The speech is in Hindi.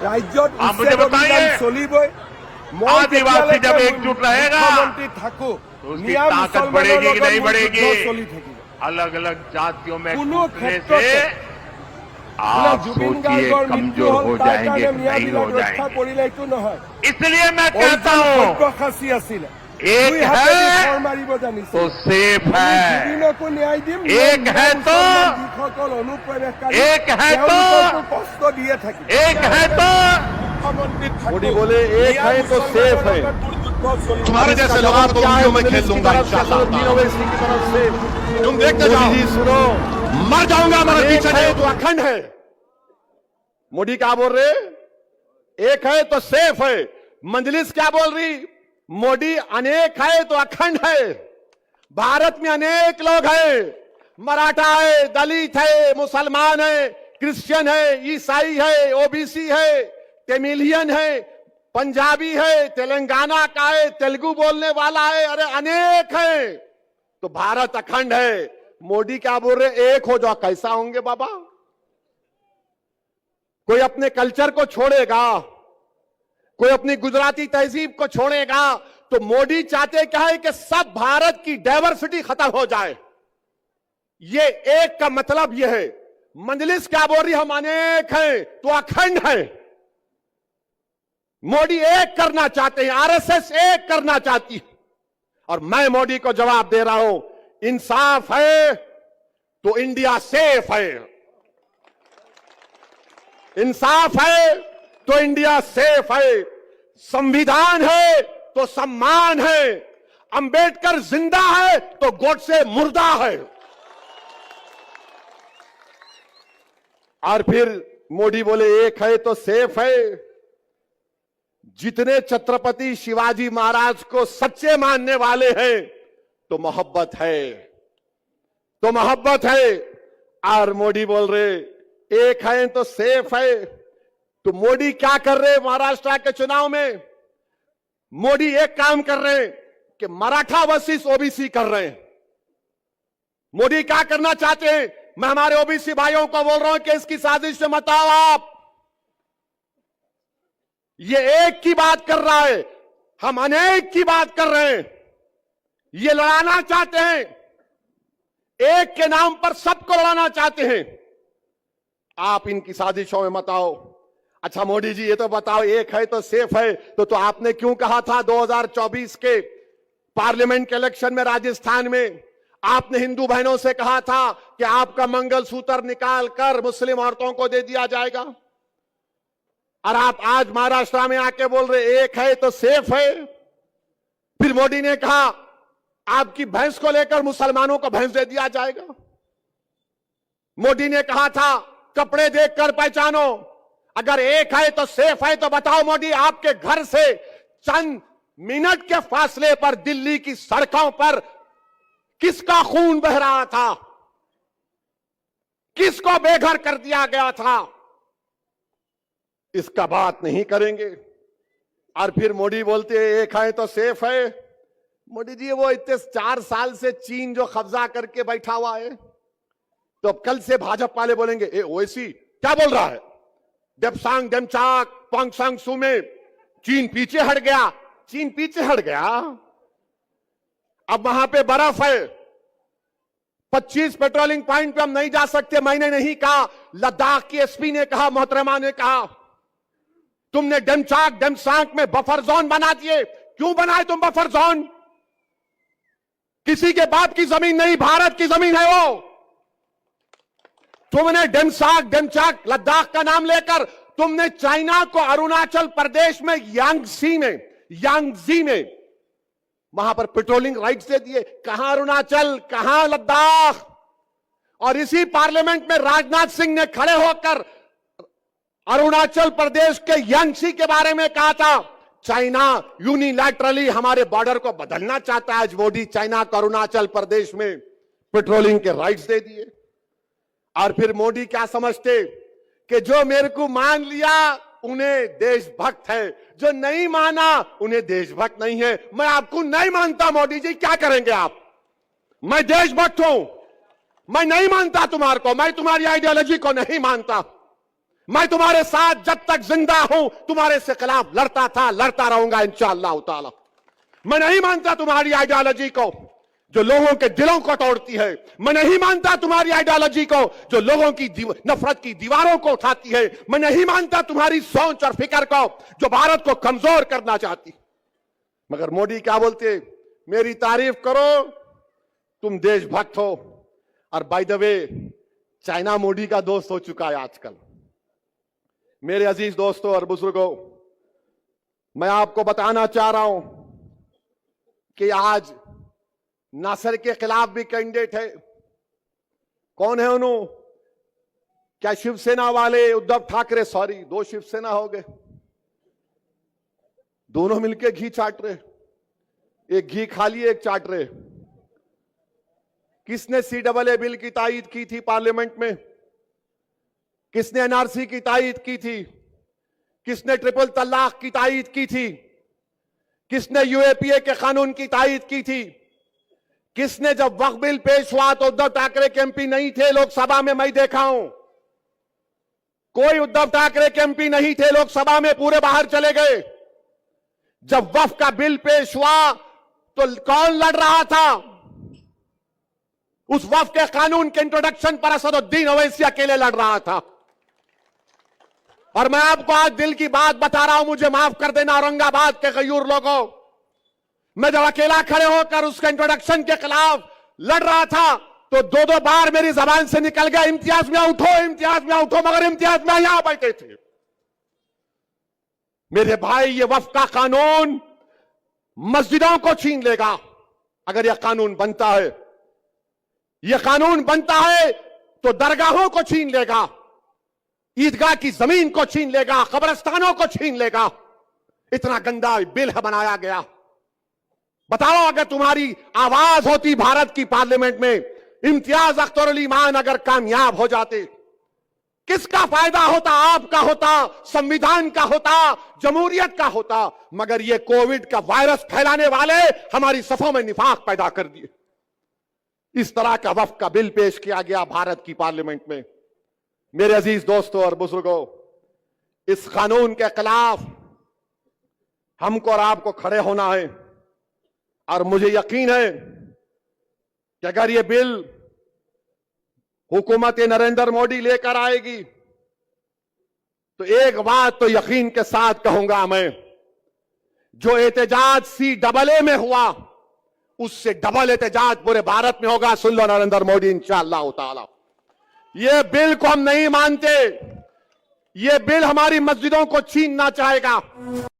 राज्यत आप मुझे बताइए, चलिबई आदिवासी जब एकजुट रहेगा मुख्यमंत्री थाको तो उसकी ताकत बढ़ेगी कि नहीं बढ़ेगी? चली थकिब अलग अलग जातियों में कोनो टूटने क्षेत्र से आप जुबिन सोचिए गार्गर कमजोर हो जाएंगे कि नहीं हो रक्षा जाएंगे। परिले एटु নহয় इसलिए मैं कहता हूँ सब्यसाची आছিলে एक दुई हातेदी है खर मारिब जानिছিল तो सेफ है, जुबिनकো न्याय दिम एक है तो যিসকল অনুপ্ৰৱেশকাৰী एक है तो তেওঁলোককো কষ্ট দিয়ে থাকিব एक है तो मोदी बोले एक है तो सेफ है। तुम्हारे जैसे लोगों को उंगलियों में खेल दूंगा इंशाअल्लाह। की तरफ से तुम देखते जाओ, मोदी जी सुनो, मर जाऊंगा मगर एक पीछे है नहीं। तो अखंड है। मोदी क्या बोल रहे? एक है तो सेफ है। मंजलिस क्या बोल रही? मोदी अनेक है तो अखंड है। भारत में अनेक लोग हैं, मराठा है, दलित है, मुसलमान है, क्रिश्चियन है, ईसाई है, ओबीसी है, तमिलियन है, पंजाबी है, तेलंगाना का है, तेलुगु बोलने वाला है, अरे अनेक है। तो भारत अखंड है। मोदी क्या बोल रहे? एक हो जाओ। कैसा होंगे बाबा? कोई अपने कल्चर को छोड़ेगा, कोई अपनी गुजराती तहजीब को छोड़ेगा, तो मोदी चाहते क्या है कि सब भारत की डाइवर्सिटी खत्म हो जाए। ये एक का मतलब यह है। मंजलिस क्या बोल रही? हम अनेक हैं तो अखंड है। मोदी एक करना चाहते हैं, आरएसएस एक करना चाहती है। और मैं मोदी को जवाब दे रहा हूं, इंसाफ है तो इंडिया सेफ है, इंसाफ है तो इंडिया सेफ है, संविधान है तो सम्मान है, अंबेडकर जिंदा है तो गोडसे मुर्दा है। और फिर मोदी बोले एक है तो सेफ है। जितने छत्रपति शिवाजी महाराज को सच्चे मानने वाले हैं तो मोहब्बत है, तो मोहब्बत है। और मोदी बोल रहे एक है तो सेफ है। तो मोदी क्या कर रहे हैं महाराष्ट्र के चुनाव में? मोदी एक काम कर रहे हैं कि मराठा वर्सेस ओबीसी कर रहे हैं। मोदी क्या करना चाहते हैं? मैं हमारे ओबीसी भाइयों को बोल रहा हूं कि इसकी साजिश से मत आओ आप। ये एक की बात कर रहा है, हम अनेक की बात कर रहे हैं। ये लड़ाना चाहते हैं, एक के नाम पर सबको लड़ाना चाहते हैं। आप इनकी साजिशों में मत आओ। अच्छा मोदी जी ये तो बताओ, एक है तो सेफ है, तो आपने क्यों कहा था 2024 के पार्लियामेंट के इलेक्शन में राजस्थान में आपने हिंदू बहनों से कहा था कि आपका मंगलसूत्र निकाल कर मुस्लिम औरतों को दे दिया जाएगा? और आप आज महाराष्ट्र में आके बोल रहे एक है तो सेफ है। फिर मोदी ने कहा आपकी भैंस को लेकर मुसलमानों को भैंस दे दिया जाएगा। मोदी ने कहा था कपड़े देखकर पहचानो। अगर एक है तो सेफ है तो बताओ मोदी, आपके घर से चंद मिनट के फासले पर दिल्ली की सड़कों पर किसका खून बह रहा था? किसको बेघर कर दिया गया था? इसका बात नहीं करेंगे। और फिर मोदी बोलते हैं एक है तो सेफ है। मोदी जी वो इतने 4 साल से चीन जो कब्जा करके बैठा हुआ है, तो अब कल से भाजपा वाले बोलेंगे ए ओवैसी क्या बोल रहा है? डेप्सांग डेमचाक पोंगसांग सू में चीन पीछे हट गया। चीन पीछे हट गया, अब वहां पे बर्फ है। 25 पेट्रोलिंग पॉइंट पे हम नहीं जा सकते। मैंने नहीं कहा, लद्दाख की एसपी ने कहा, मोहतरमा ने कहा। तुमने डेमचाक डेमसांग में बफर जोन बना दिए। क्यों बनाए तुम बफर जोन? किसी के बाप की जमीन नहीं, भारत की जमीन है वो। तुमने डेमसाक डेमचाक लद्दाख का नाम लेकर तुमने चाइना को अरुणाचल प्रदेश में यांगजी में वहां पर पेट्रोलिंग राइट्स दे दिए। कहां अरुणाचल, कहां लद्दाख? और इसी पार्लियामेंट में राजनाथ सिंह ने खड़े होकर अरुणाचल प्रदेश के यांगसी के बारे में कहा था चाइना यूनिलैटरली हमारे बॉर्डर को बदलना चाहता है। आज मोदी चाइना को अरुणाचल प्रदेश में पेट्रोलिंग के राइट्स दे दिए। और फिर मोदी क्या समझते कि जो मेरे को मान लिया उन्हें देशभक्त है, जो नहीं माना उन्हें देशभक्त नहीं है। मैं आपको नहीं मानता मोदी जी, क्या करेंगे आप? मैं देशभक्त हूं, मैं नहीं मानता तुम्हारे को, मैं तुम्हारी आइडियोलॉजी को नहीं मानता। मैं तुम्हारे साथ जब तक जिंदा हूं तुम्हारे से खिलाफ लड़ता था, लड़ता रहूंगा इंशाअल्लाह ताला। मैं नहीं मानता तुम्हारी आइडियोलॉजी को जो लोगों के दिलों को तोड़ती है। मैं नहीं मानता तुम्हारी आइडियोलॉजी को जो लोगों की नफरत की दीवारों को उठाती है। मैं नहीं मानता तुम्हारी सोच और फिक्र को जो भारत को कमजोर करना चाहती। मगर मोदी क्या बोलते, मेरी तारीफ करो, तुम देशभक्त हो। और by the way China Modi का दोस्त हो चुका है आजकल। मेरे अजीज दोस्तों और बुजुर्गों, मैं आपको बताना चाह रहा हूं कि आज नासर के खिलाफ भी कैंडिडेट है। कौन है उन्होंने? क्या शिवसेना वाले उद्धव ठाकरे, सॉरी 2 शिवसेना हो गए, दोनों मिलकर घी चाट रहे, एक घी खा लिए एक चाट रहे। किसने CAA बिल की तायीद की थी पार्लियामेंट में? किसने NRC की तायीद की थी? किसने ट्रिपल तलाक की तायीद की थी? किसने UAPA के कानून की तायीद की थी? किसने, जब वक्फ बिल पेश हुआ तो उद्धव ठाकरे के MP नहीं थे लोकसभा में, मैं देखा हूं। कोई उद्धव ठाकरे के MP नहीं थे लोकसभा में, पूरे बाहर चले गए। जब वक्फ का बिल पेश हुआ तो कौन लड़ रहा था? उस वक्फ के कानून के इंट्रोडक्शन पर असदुद्दीन ओवैसी अकेले लड़ रहा था। और मैं आपको आज दिल की बात बता रहा हूं, मुझे माफ कर देना औरंगाबाद के गयूर लोगों, मैं जब अकेला खड़े होकर उसके इंट्रोडक्शन के खिलाफ लड़ रहा था तो 2-2 बार मेरी जबान से निकल गया, इम्तियाज मियां उठो, इम्तियाज मियां उठो, मगर इम्तियाज मियां यहां बैठे थे। मेरे भाई, ये वक्फ का कानून मस्जिदों को छीन लेगा अगर यह कानून बनता है। यह कानून बनता है तो दरगाहों को छीन लेगा, ईदगाह की जमीन को छीन लेगा, कब्रिस्तानों को छीन लेगा। इतना गंदा बिल बनाया गया। बताओ, अगर तुम्हारी आवाज होती भारत की पार्लियामेंट में, इम्तियाज अख्तर अली ईमान अगर कामयाब हो जाते, किसका फायदा होता? आपका होता, संविधान का होता, जमहूरियत का होता। मगर ये कोविड का वायरस फैलाने वाले हमारी सफों में निफाक पैदा कर दिए। इस तरह का वक्फ का बिल पेश किया गया भारत की पार्लियामेंट में। मेरे अजीज दोस्तों और बुजुर्गों, इस कानून के खिलाफ हमको और आपको खड़े होना है। और मुझे यकीन है कि अगर ये बिल हुकूमत नरेंद्र मोदी लेकर आएगी तो एक बात तो यकीन के साथ कहूंगा मैं, जो एहतजाज CAA में हुआ उससे डबल एहतजाज पूरे भारत में होगा। सुन लो नरेंद्र मोदी इंशाअल्लाह ताला। ये बिल को हम नहीं मानते। ये बिल हमारी मस्जिदों को छीनना चाहेगा।